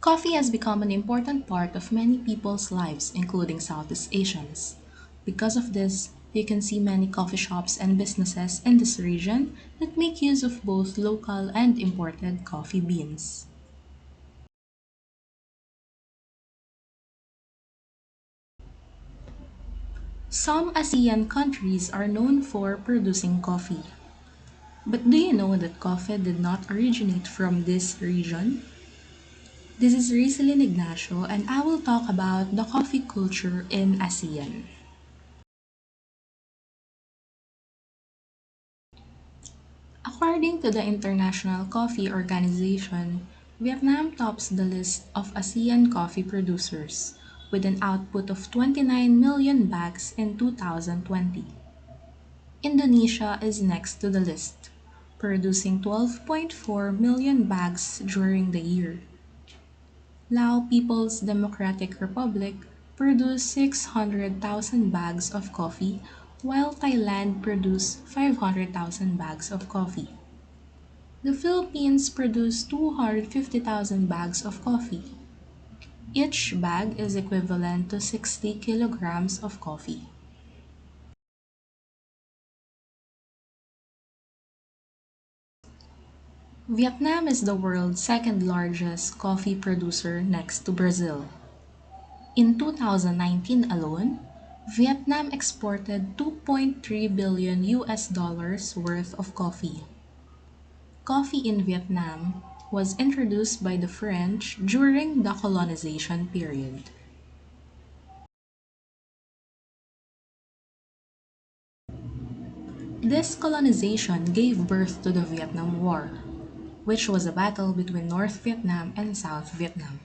Coffee has become an important part of many people's lives, including Southeast Asians. Because of this, you can see many coffee shops and businesses in this region that make use of both local and imported coffee beans. Some ASEAN countries are known for producing coffee. But do you know that coffee did not originate from this region? This is Rizalin Ignacio, and I will talk about the coffee culture in ASEAN. According to the International Coffee Organization, Vietnam tops the list of ASEAN coffee producers with an output of 29 million bags in 2020. Indonesia is next to the list, producing 12.4 million bags during the year. Lao People's Democratic Republic produced 600,000 bags of coffee, while Thailand produced 500,000 bags of coffee. The Philippines produced 250,000 bags of coffee. Each bag is equivalent to 60 kilograms of coffee. Vietnam is the world's second largest coffee producer next to Brazil. In 2019 alone, Vietnam exported 2.3 billion US dollars worth of coffee. Coffee in Vietnam was introduced by the French during the colonization period. This colonization gave birth to the Vietnam War, which was a battle between North Vietnam and South Vietnam.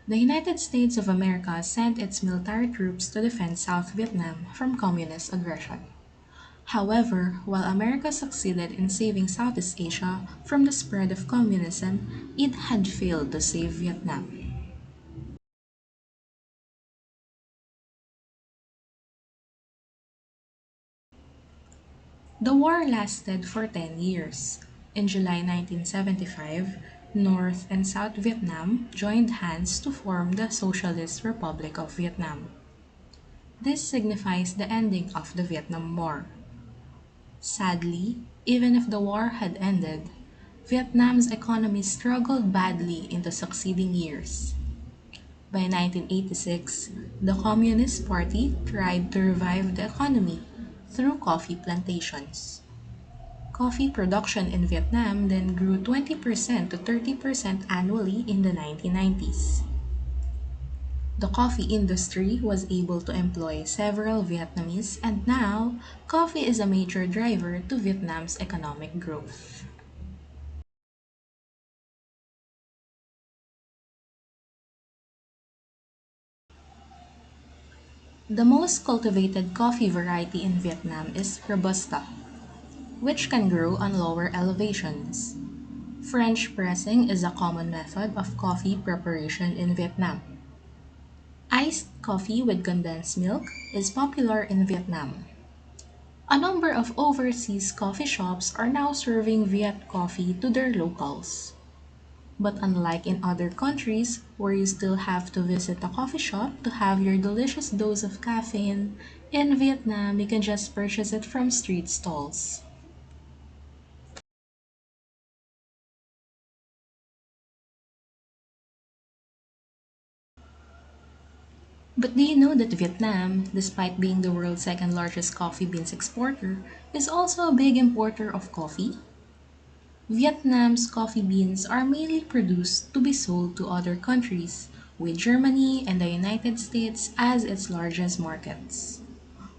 The United States of America sent its military troops to defend South Vietnam from communist aggression. However, while America succeeded in saving Southeast Asia from the spread of communism, it had failed to save Vietnam. The war lasted for 10 years. In July 1975, North and South Vietnam joined hands to form the Socialist Republic of Vietnam. This signifies the ending of the Vietnam War. Sadly, even if the war had ended, Vietnam's economy struggled badly in the succeeding years. By 1986, the Communist Party tried to revive the economy through coffee plantations. Coffee production in Vietnam then grew 20% to 30% annually in the 1990s. The coffee industry was able to employ several Vietnamese, and now coffee is a major driver to Vietnam's economic growth. The most cultivated coffee variety in Vietnam is Robusta, which can grow on lower elevations. French pressing is a common method of coffee preparation in Vietnam. Iced coffee with condensed milk is popular in Vietnam. A number of overseas coffee shops are now serving Viet coffee to their locals. But unlike in other countries where you still have to visit a coffee shop to have your delicious dose of caffeine, in Vietnam you can just purchase it from street stalls. But do you know that Vietnam, despite being the world's second largest coffee beans exporter, is also a big importer of coffee? Vietnam's coffee beans are mainly produced to be sold to other countries, with Germany and the United States as its largest markets.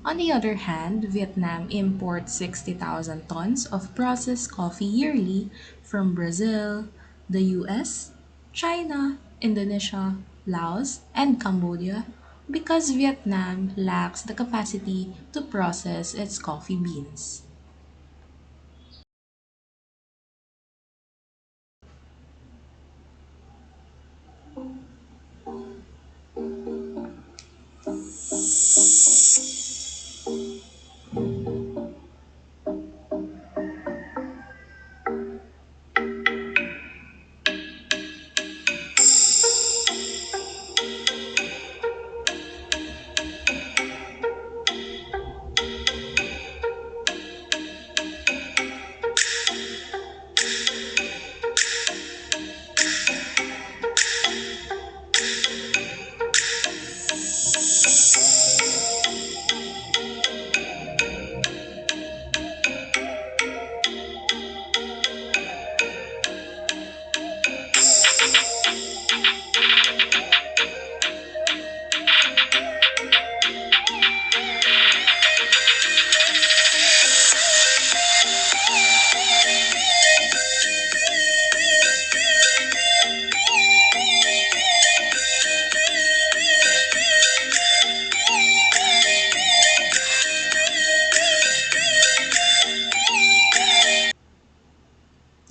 On the other hand, Vietnam imports 60,000 tons of processed coffee yearly from Brazil, the US, China, Indonesia, Laos, and Cambodia because Vietnam lacks the capacity to process its coffee beans.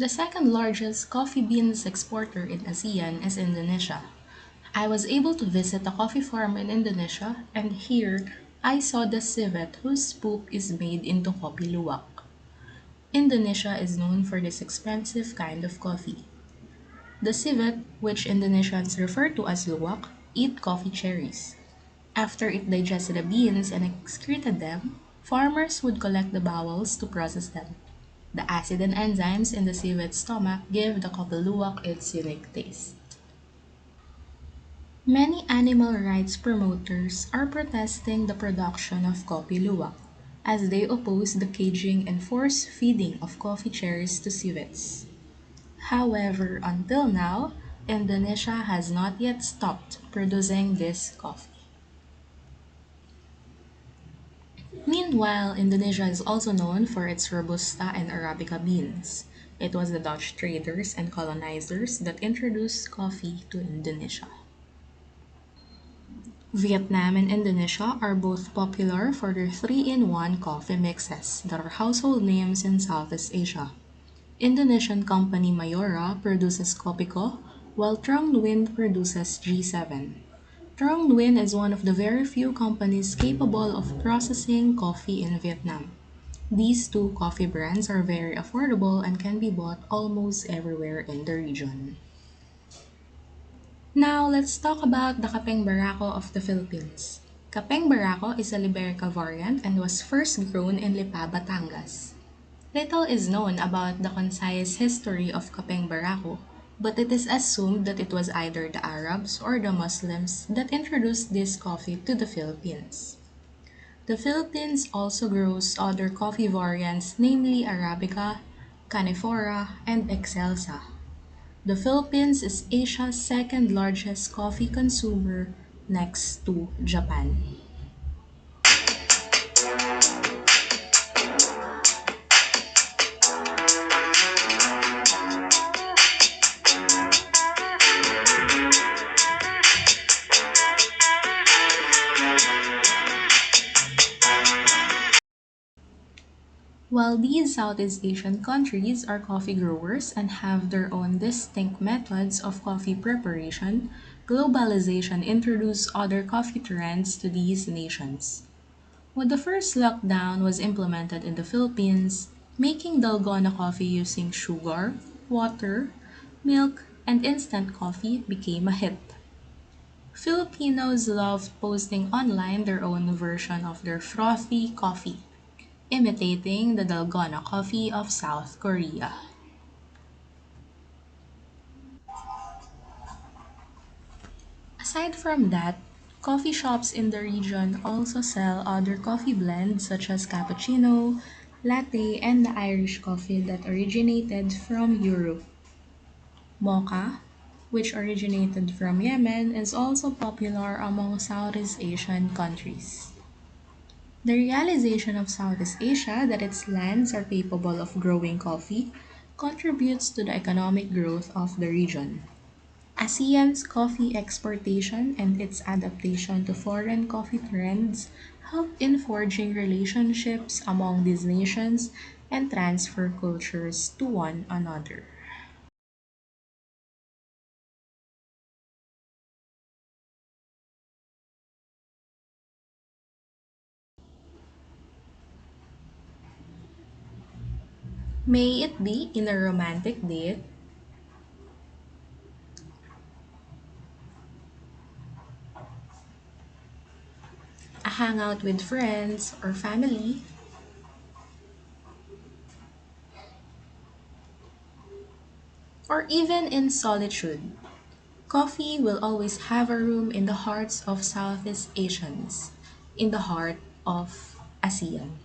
The second largest coffee beans exporter in ASEAN is Indonesia. I was able to visit a coffee farm in Indonesia, and here I saw the civet whose poop is made into kopi luwak. Indonesia is known for this expensive kind of coffee. The civet, which Indonesians refer to as luwak, eat coffee cherries. After it digested the beans and excreted them, farmers would collect the bowels to process them. The acid and enzymes in the civet's stomach give the kopi luwak its unique taste. Many animal rights promoters are protesting the production of coffee luwak as they oppose the caging and force feeding of coffee cherries to civets. However, until now, Indonesia has not yet stopped producing this coffee. Meanwhile, Indonesia is also known for its Robusta and Arabica beans. It was the Dutch traders and colonizers that introduced coffee to Indonesia. Vietnam and Indonesia are both popular for their 3-in-1 coffee mixes that are household names in Southeast Asia. Indonesian company Mayora produces Kopiko, while Trong Nguyen produces G7. Trong Nguyen is one of the very few companies capable of processing coffee in Vietnam. These two coffee brands are very affordable and can be bought almost everywhere in the region. Now, let's talk about the Kapeng Barako of the Philippines. Kapeng Barako is a Liberica variant and was first grown in Lipa, Batangas. Little is known about the concise history of Kapeng Barako, but it is assumed that it was either the Arabs or the Muslims that introduced this coffee to the Philippines. The Philippines also grows other coffee variants, namely Arabica, Canephora, and Excelsa. The Philippines is Asia's second largest coffee consumer next to Japan. While these Southeast Asian countries are coffee growers and have their own distinct methods of coffee preparation, globalization introduced other coffee trends to these nations. When the first lockdown was implemented in the Philippines, making dalgona coffee using sugar, water, milk, and instant coffee became a hit. Filipinos loved posting online their own version of their frothy coffee, imitating the dalgona coffee of South Korea. Aside from that, coffee shops in the region also sell other coffee blends such as cappuccino, latte, and the Irish coffee that originated from Europe. Mocha, which originated from Yemen, is also popular among Southeast Asian countries. The realization of Southeast Asia that its lands are capable of growing coffee contributes to the economic growth of the region. ASEAN's coffee exportation and its adaptation to foreign coffee trends help in forging relationships among these nations and transfer cultures to one another. May it be in a romantic date, a hangout with friends or family, or even in solitude. Coffee will always have a room in the hearts of Southeast Asians, in the heart of ASEAN.